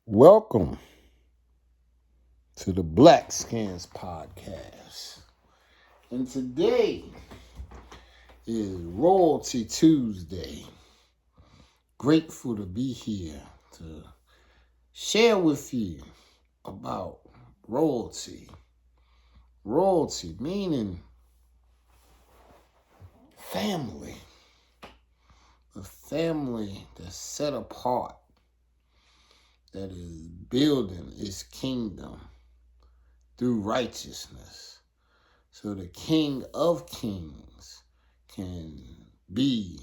Welcome to the Blackskins podcast. And today is Royalty Tuesday. Grateful to be here to share with you about royalty. Royalty meaning family. A family that's set apart, that is building its kingdom through righteousness. So the King of Kings can be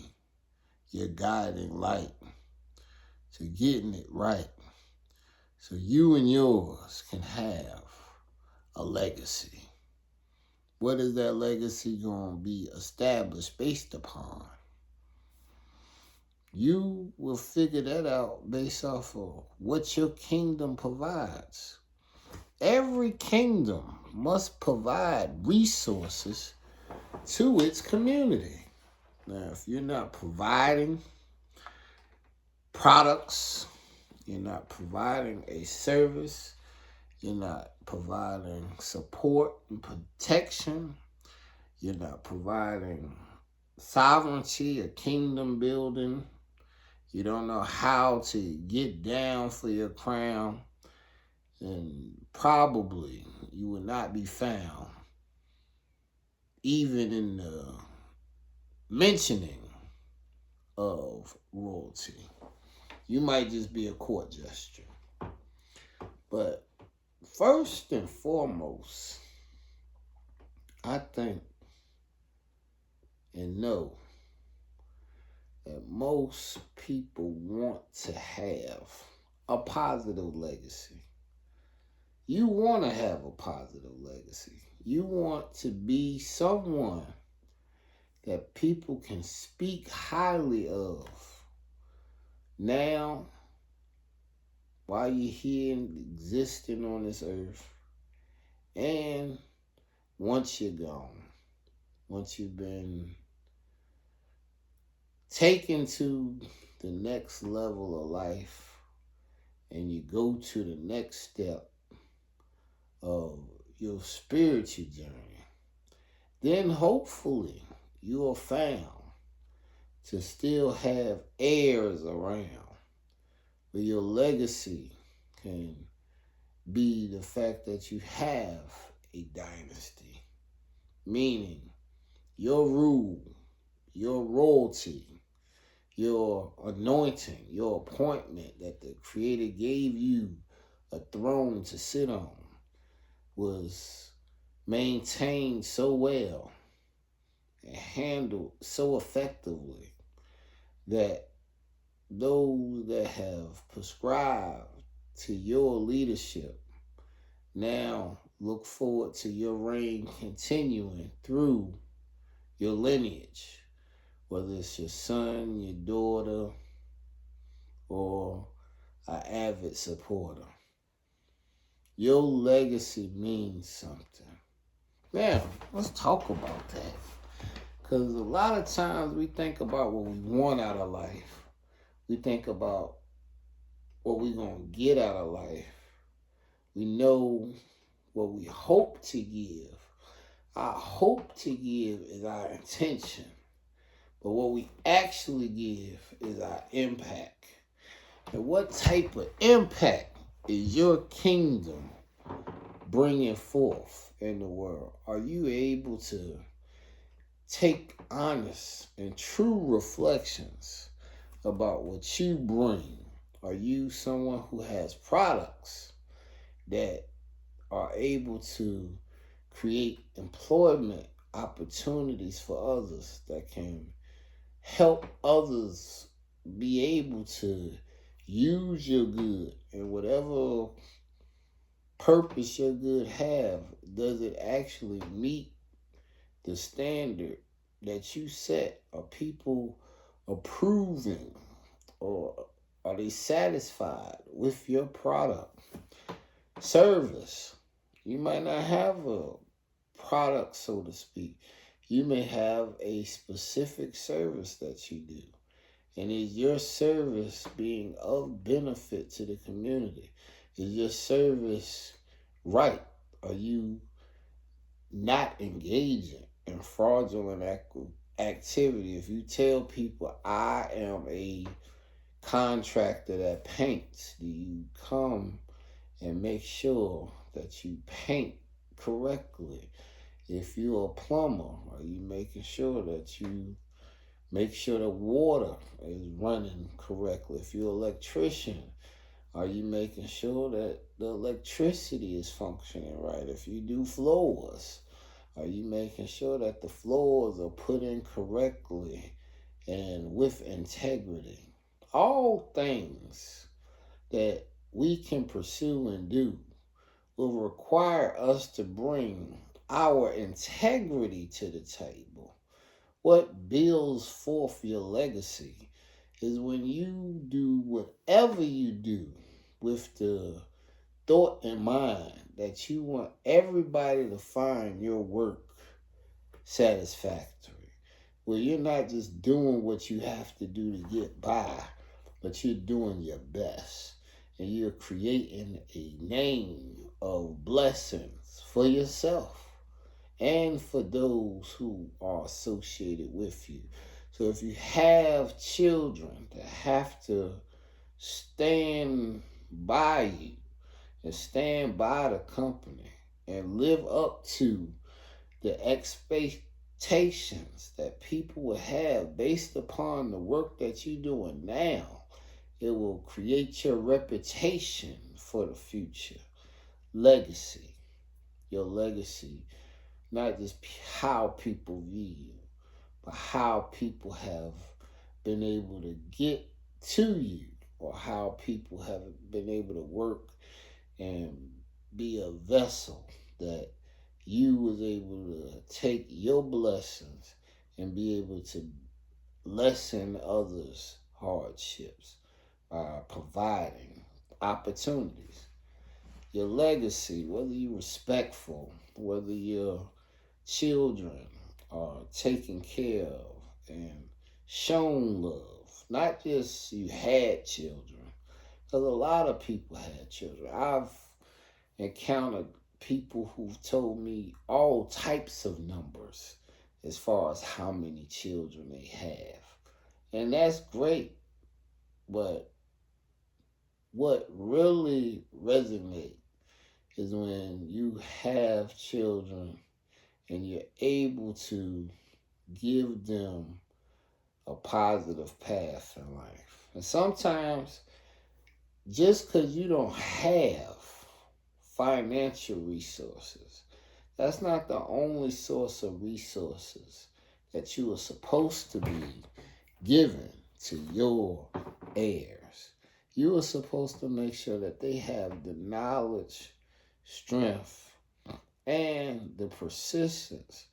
your guiding light to getting it right. So you and yours can have a legacy. What is that legacy going to be established based upon? You will figure that out based off of what your kingdom provides. Every kingdom must provide resources to its community. Now, if you're not providing products, you're not providing a service, you're not providing support and protection, you're not providing sovereignty or kingdom building, you don't know how to get down for your crown, then probably you will not be found even in the mentioning of royalty. You might just be a court gesture. But first and foremost, I think and know that most people want to have a positive legacy. You want to have a positive legacy. You want to be someone that people can speak highly of now, while you're here existing on this earth, and once you're gone, once you've been taken to the next level of life and you go to the next step of your spiritual journey, then hopefully you are found to still have heirs around, where your legacy can be the fact that you have a dynasty, meaning your rule, your royalty, your anointing, your appointment that the Creator gave you a throne to sit on was maintained so well and handled so effectively that those that have prescribed to your leadership now look forward to your reign continuing through your lineage, whether it's your son, your daughter, or an avid supporter. Your legacy means something. Now, let's talk about that. Because a lot of times we think about what we want out of life. We think about what we're going to get out of life. We know what we hope to give. Our hope to give is our intention. But what we actually give is our impact. And what type of impact is your kingdom bringing forth in the world? Are you able to take honest and true reflections about what you bring? Are you someone who has products that are able to create employment opportunities for others, that can help others be able to use your good, and whatever purpose your good have, does it actually meet the standard that you set? Are people approving, or are they satisfied with your product? Service. You might not have a product, so to speak. You may have a specific service that you do, And is your service being of benefit to the community? Is your service right? Are you not engaging in fraudulent activity? If you tell people, I am a contractor that paints, do you come and make sure that you paint correctly? If you're a plumber, are you making sure that you make sure the water is running correctly? If you're an electrician, are you making sure that the electricity is functioning right? If you do floors, are you making sure that the floors are put in correctly and with integrity? All things that we can pursue and do will require us to bring our integrity to the table. What builds forth your legacy is when you do whatever you do with the thought in mind that you want everybody to find your work satisfactory. Where you're not just doing what you have to do to get by, but you're doing your best. And you're creating a name of blessings for yourself and for those who are associated with you. So if you have children that have to stand by you and stand by the company and live up to the expectations that people will have based upon the work that you're doing now, it will create your reputation for the future. Legacy. Your legacy, not just how people view you, but how people have been able to get to you, or how people have been able to work and be a vessel that you was able to take your blessings and be able to lessen others' hardships by providing opportunities. Your legacy, whether you're respectful, whether your children are taken care of and shown love, not just you had children, because a lot of people had children. I've encountered people who've told me all types of numbers as far as how many children they have. And that's great. But what really resonates is when you have children and you're able to give them a positive path in life. And sometimes, just because you don't have financial resources, that's not the only source of resources that you are supposed to be given to your heirs. You are supposed to make sure that they have the knowledge, strength, and the persistence,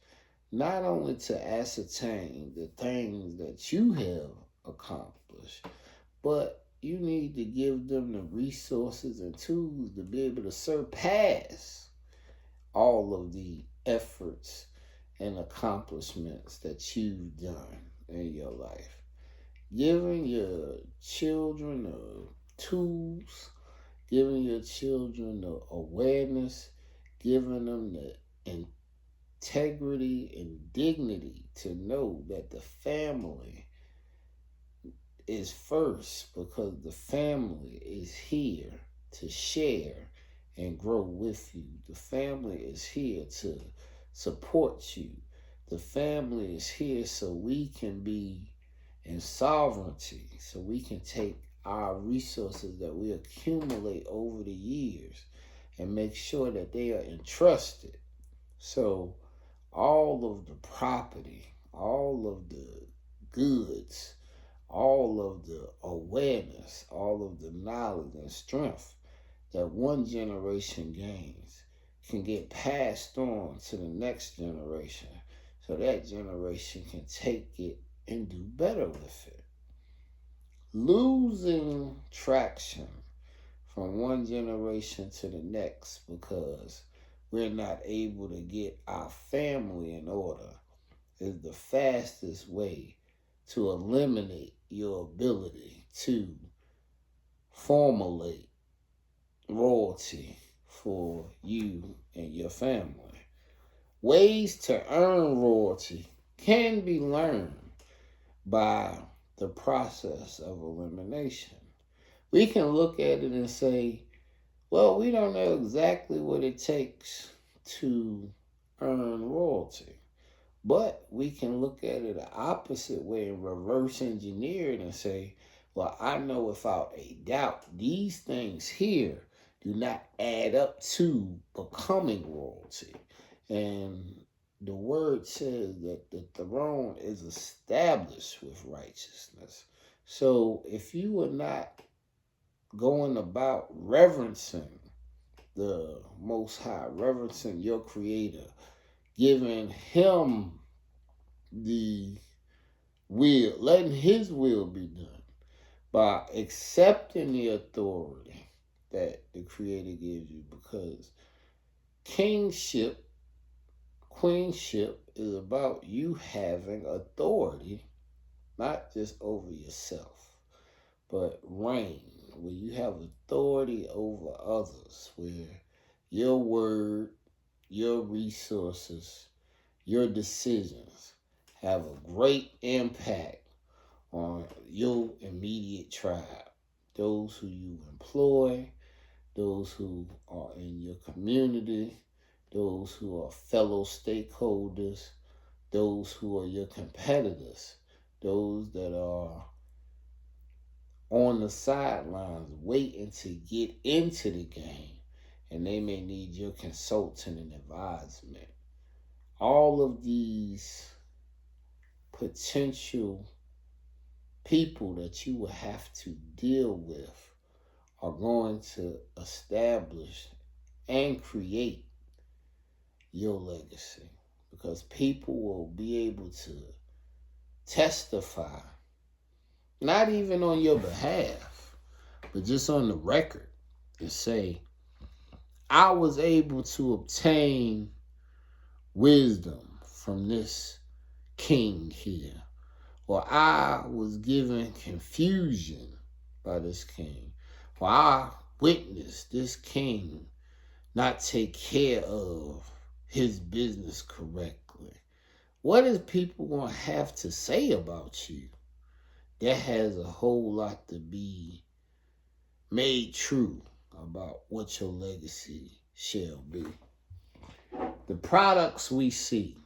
not only to ascertain the things that you have accomplished, but you need to give them the resources and tools to be able to surpass all of the efforts and accomplishments that you've done in your life. Giving your children the tools, giving your children the awareness, giving them the integrity and dignity to know that the family is first, because the family is here to share and grow with you. The family is here to support you. The family is here so we can be in sovereignty, so we can take our resources that we accumulate over the years and make sure that they are entrusted. So all of the property, all of the goods, all of the awareness, all of the knowledge and strength that one generation gains can get passed on to the next generation, so that generation can take it and do better with it. Losing traction from one generation to the next because we're not able to get our family in order is the fastest way to eliminate your ability to formulate royalty for you and your family. Ways to earn royalty can be learned by the process of elimination. We can look at it and say, well, we don't know exactly what it takes to earn royalty. But we can look at it the opposite way and reverse engineer it and say, well, I know without a doubt these things here do not add up to becoming royalty. And the word says that the throne is established with righteousness. So if you are not going about reverencing the Most High, reverencing your Creator, giving Him the will, letting His will be done, by accepting the authority that the Creator gives you, because kingship, queenship is about you having authority, not just over yourself, but reign, where you have authority over others, where your word, your resources, your decisions have a great impact on your immediate tribe, those who you employ, those who are in your community, those who are fellow stakeholders, those who are your competitors, those that are on the sidelines waiting to get into the game, and they may need your consulting and advisement. All of these potential people that you will have to deal with are going to establish and create your legacy, because people will be able to testify, not even on your behalf, but just on the record, and say, I was able to obtain wisdom from this king here, or I was given confusion by this king, or I witnessed this king not take care of his business correctly. What is people going to have to say about you? That has a whole lot to be made true about what your legacy shall be. The products we see,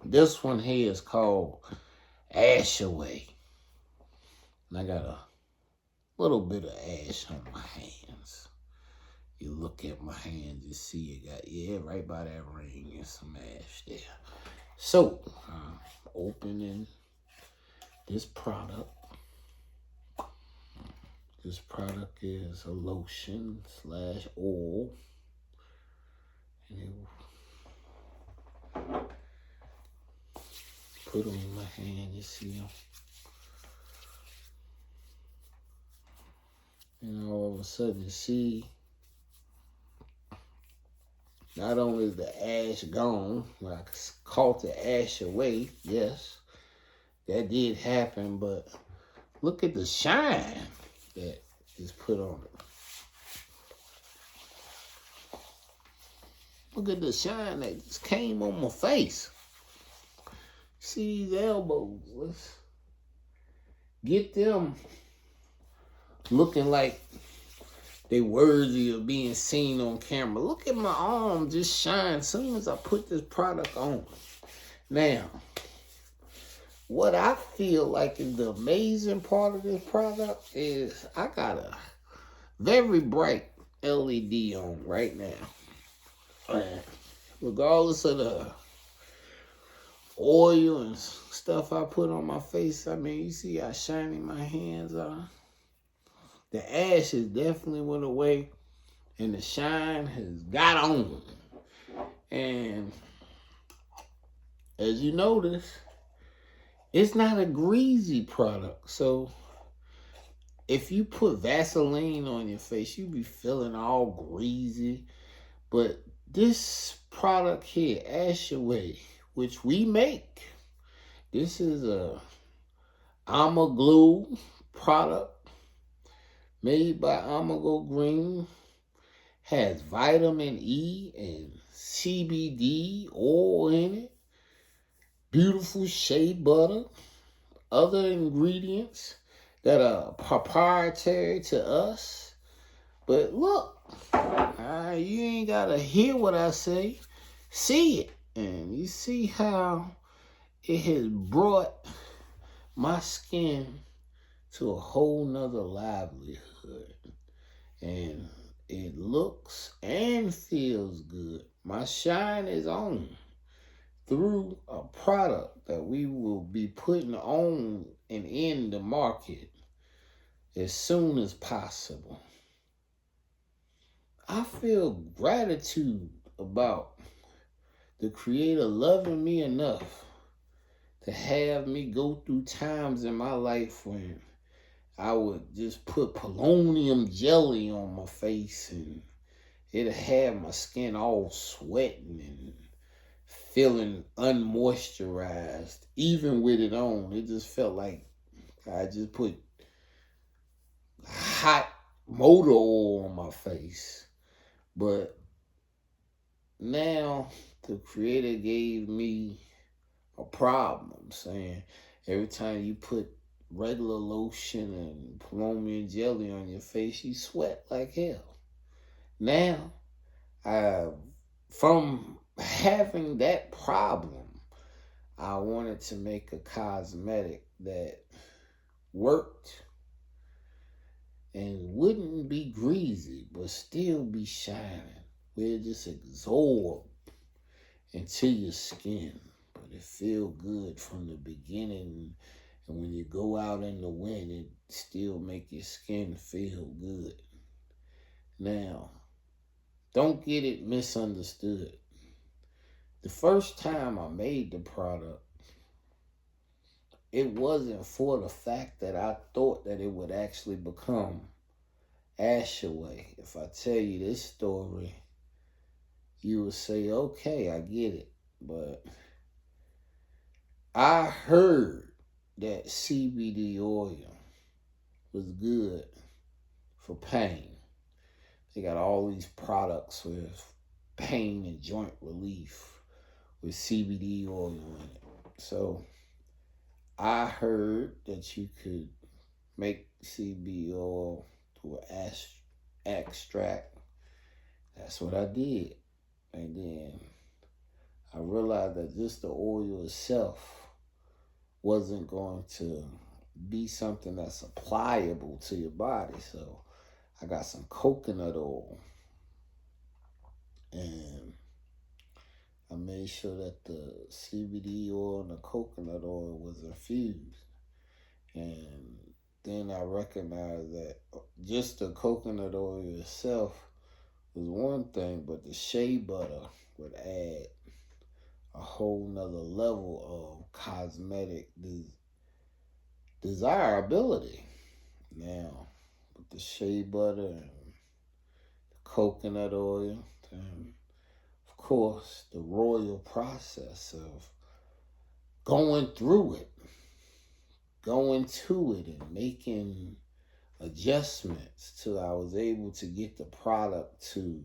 this one here is called Ash Away. And I got a little bit of ash on my hands. You look at my hands, you see you got, yeah, right by that ring, and some ash there. So, I'm opening this product. This product is a lotion / oil. And it put on my hand, you see them. And all of a sudden, you see, not only is the ash gone, when I caught the ash away, yes, that did happen, but look at the shine that is put on it. Look at the shine that just came on my face. See these elbows, let's get them looking like they worthy of being seen on camera. Look at my arm just shine as soon as I put this product on. Now, what I feel like is the amazing part of this product is I got a very bright LED on right now. And regardless of the oil and stuff I put on my face, I mean, you see how shiny my hands are? The ash has definitely went away and the shine has got on. And as you notice, it's not a greasy product. So if you put Vaseline on your face, you be feeling all greasy. But this product here, Ash Away, which we make, this is a Glue product made by Go Green. Has vitamin E and CBD oil in it. Beautiful shea butter. Other ingredients that are proprietary to us. But look, you ain't gotta hear what I say. See it. And you see how it has brought my skin to a whole nother livelihood. And it looks and feels good. My shine is on through a product that we will be putting on and in the market as soon as possible. I feel gratitude about the Creator loving me enough to have me go through times in my life when I would just put polonium jelly on my face and it'd have my skin all sweating and feeling unmoisturized. Even with it on, it just felt like I just put hot motor oil on my face. But now the Creator gave me a problem saying every time you put regular lotion and polonium jelly on your face, you sweat like hell. Now, from having that problem, I wanted to make a cosmetic that worked and wouldn't be greasy, but still be shining, where it just absorb into your skin, but it feel good from the beginning. And when you go out in the wind, it still make your skin feel good. Now, don't get it misunderstood. The first time I made the product, it wasn't for the fact that I thought that it would actually become Ashaway. If I tell you this story, you will say, okay, I get it. But I heard that CBD oil was good for pain. They got all these products with pain and joint relief with CBD oil in it. So I heard that you could make CBD oil through an extract. That's what I did. And then I realized that just the oil itself wasn't going to be something that's applicable to your body. So I got some coconut oil and I made sure that the CBD oil and the coconut oil was infused. And then I recognized that just the coconut oil itself was one thing, but the shea butter would add a whole nother level of cosmetic desirability. Now, with the shea butter and the coconut oil, and of course, the royal process of going through it, going to it, and making adjustments till I was able to get the product to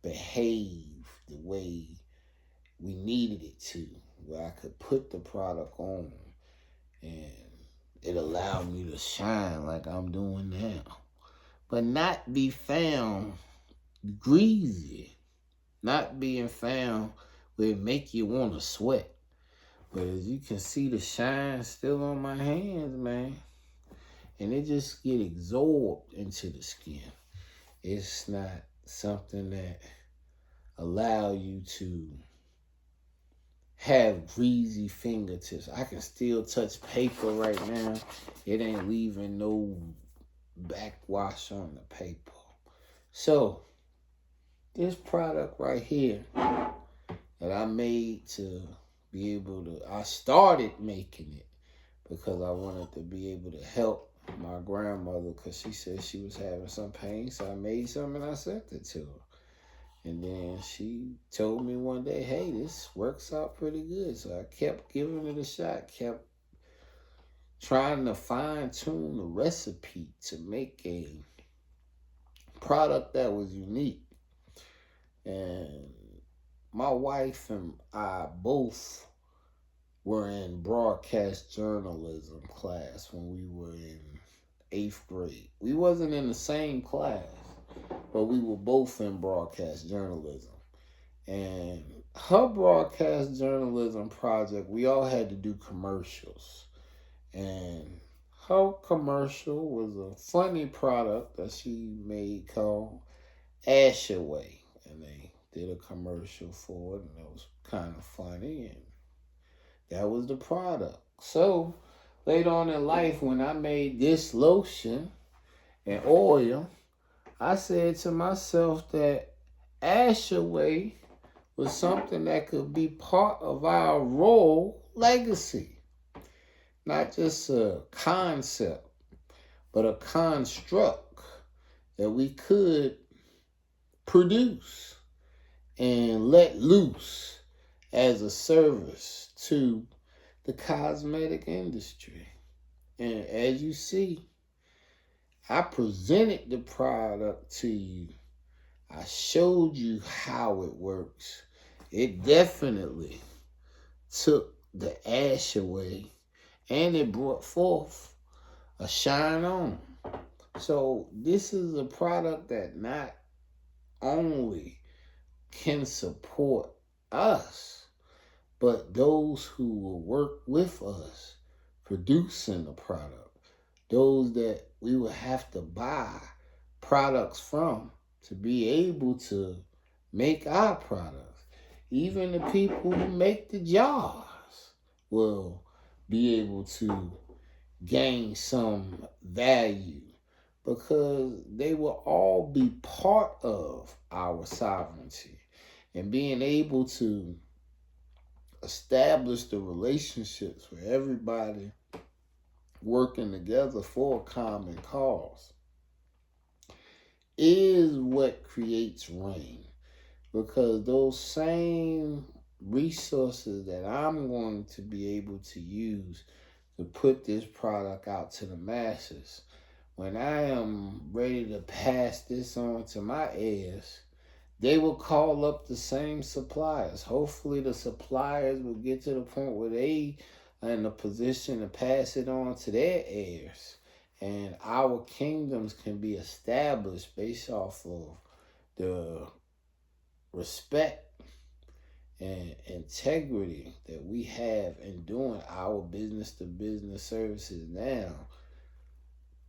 behave the way we needed it to, where I could put the product on and it allowed me to shine like I'm doing now, but not be found greasy, not being found where it make you want to sweat. But as you can see, the shine still on my hands, man, and it just get absorbed into the skin. It's not something that allow you to have greasy fingertips. I can still touch paper right now. It ain't leaving no backwash on the paper. So, this product right here that I made to be able to, I started making it because I wanted to be able to help my grandmother because she said she was having some pain. So I made some and I sent it to her. And then she told me one day, hey, this works out pretty good. So I kept giving it a shot, kept trying to fine-tune the recipe to make a product that was unique. And my wife and I both were in broadcast journalism class when we were in 8th grade. We wasn't in the same class, but we were both in broadcast journalism. And her broadcast journalism project, we all had to do commercials. And her commercial was a funny product that she made called YAHReal. And they did a commercial for it, and it was kind of funny, and that was the product. So later on in life, when I made this lotion and oil, I said to myself that YAHReal was something that could be part of our royal legacy. Not just a concept, but a construct that we could produce and let loose as a service to the cosmetic industry. And as you see, I presented the product to you. I showed you how it works. It definitely took the ash away, and it brought forth a shine on. So this is a product that not only can support us, but those who will work with us producing the product, those that we will have to buy products from to be able to make our products. Even the people who make the jars will be able to gain some value because they will all be part of our sovereignty. And being able to establish the relationships with everybody working together for a common cause is what creates reign. Because those same resources that I'm going to be able to use to put this product out to the masses, when I am ready to pass this on to my heirs, they will call up the same suppliers. Hopefully the suppliers will get to the point where they are in a position to pass it on to their heirs. And our kingdoms can be established based off of the respect and integrity that we have in doing our business to business services now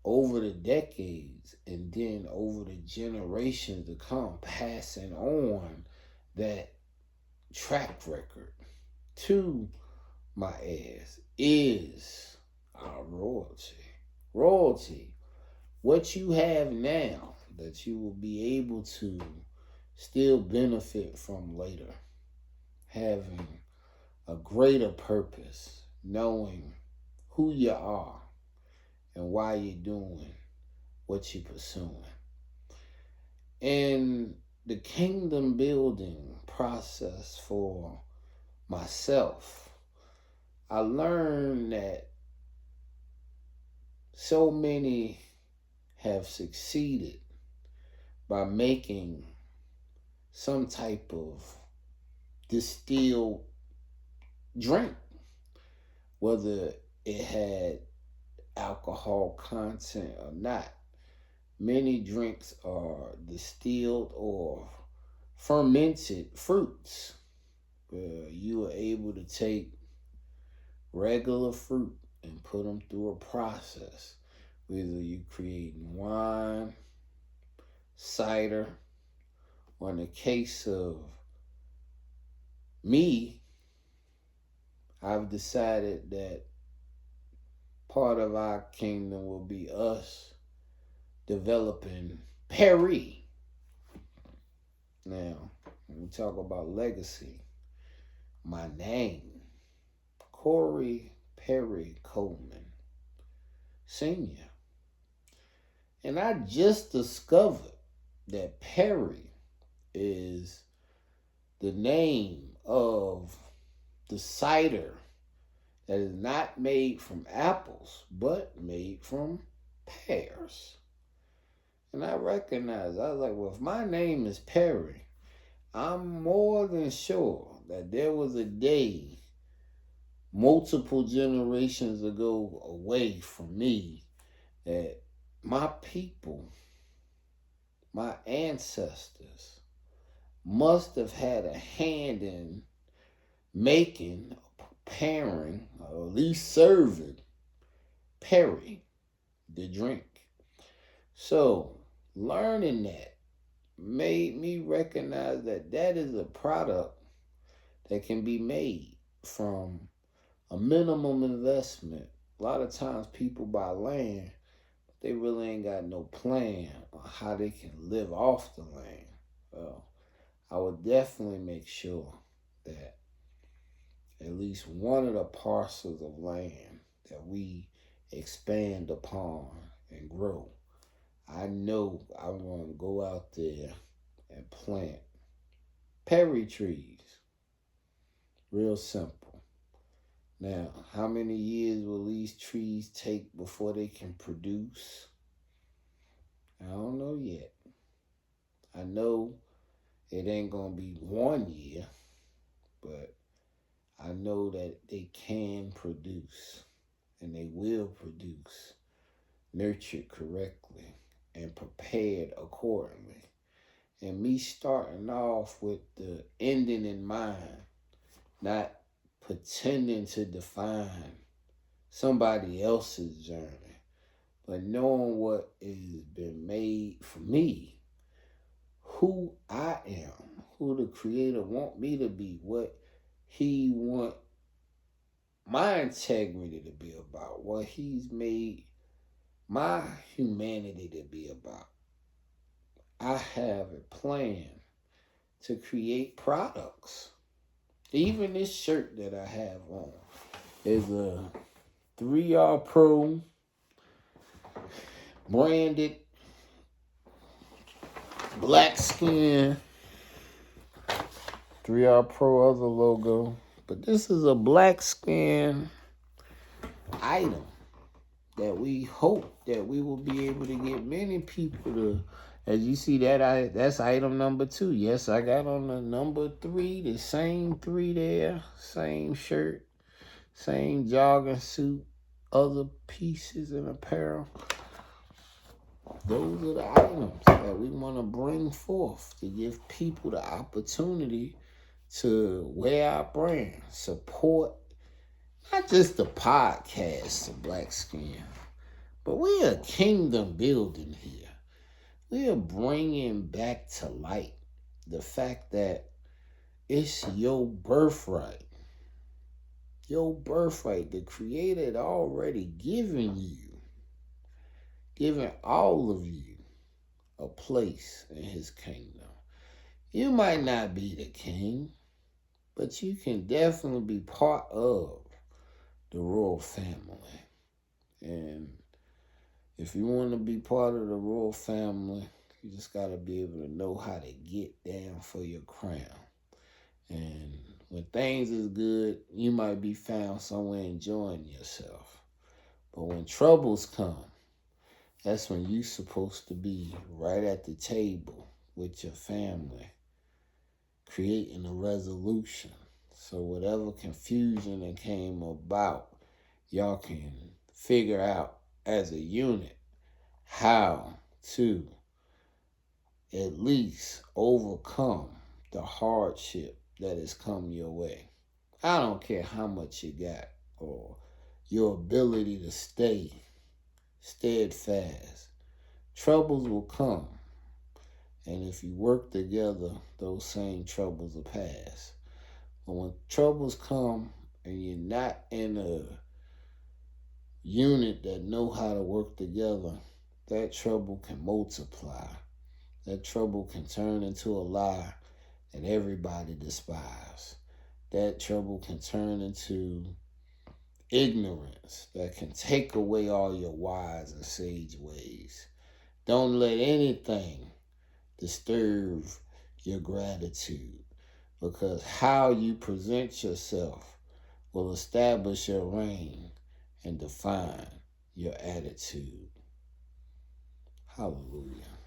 over the decades and then over the generations to come, passing on that track record to my heirs is our royalty. Royalty, what you have now that you will be able to still benefit from later. Having a greater purpose, knowing who you are and why you're doing what you're pursuing. In the kingdom building process for myself, I learned that so many have succeeded by making some type of distilled drink, whether it had alcohol content or not. Many drinks are distilled or fermented fruits, where you are able to take regular fruit and put them through a process. Whether you create wine, cider, or in the case of me, I've decided that part of our kingdom will be us developing Perry. Now, when we talk about legacy, my name, Corey Perry Coleman Sr. And I just discovered that Perry is the name of the cider that is not made from apples, but made from pears. And I recognized, I was like, well, if my name is Perry, I'm more than sure that there was a day multiple generations ago away from me that my people, my ancestors, must have had a hand in making, preparing, or at least serving Perry, the drink. So, learning that made me recognize that that is a product that can be made from a minimum investment. A lot of times people buy land, but they really ain't got no plan on how they can live off the land. Well, I would definitely make sure that at least one of the parcels of land that we expand upon and grow, I know I want to go out there and plant Perry trees. Real simple. Now, how many years will these trees take before they can produce? I don't know yet. I know it ain't going to be 1 year, but I know that they can produce and they will produce, nurtured correctly and prepared accordingly. And me starting off with the ending in mind, not pretending to define somebody else's journey, but knowing what has been made for me, who I am, who the Creator want me to be, what He want my integrity to be about, what He's made my humanity to be about. I have a plan to create products. Even this shirt that I have on is a 3R Pro branded Blackskin 3R Pro other logo. But this is a Blackskin item that we hope that we will be able to get many people to. As you see that's item number 2. Yes, I got on the number 3, the same 3 there, same shirt, same jogging suit, other pieces and apparel. Those are the items that we want to bring forth to give people the opportunity to wear our brand, support not just the podcast of Blackskin, but we're a kingdom building here. We are bringing back to light the fact that it's your birthright. Your birthright. The Creator had already given all of you a place in His kingdom. You might not be the king, but you can definitely be part of the royal family. And if you want to be part of the royal family, you just got to be able to know how to get down for your crown. And when things is good, you might be found somewhere enjoying yourself. But when troubles come, that's when you're supposed to be right at the table with your family, creating a resolution. So whatever confusion that came about, y'all can figure out as a unit how to at least overcome the hardship that has come your way. I don't care how much you got or your ability to stay steadfast. Troubles will come. And if you work together, those same troubles will pass. But when troubles come and you're not in a unit that know how to work together, that trouble can multiply. That trouble can turn into a lie that everybody despises. That trouble can turn into ignorance that can take away all your wise and sage ways. Don't let anything disturb your gratitude, because how you present yourself will establish your reign and define your attitude. Hallelujah.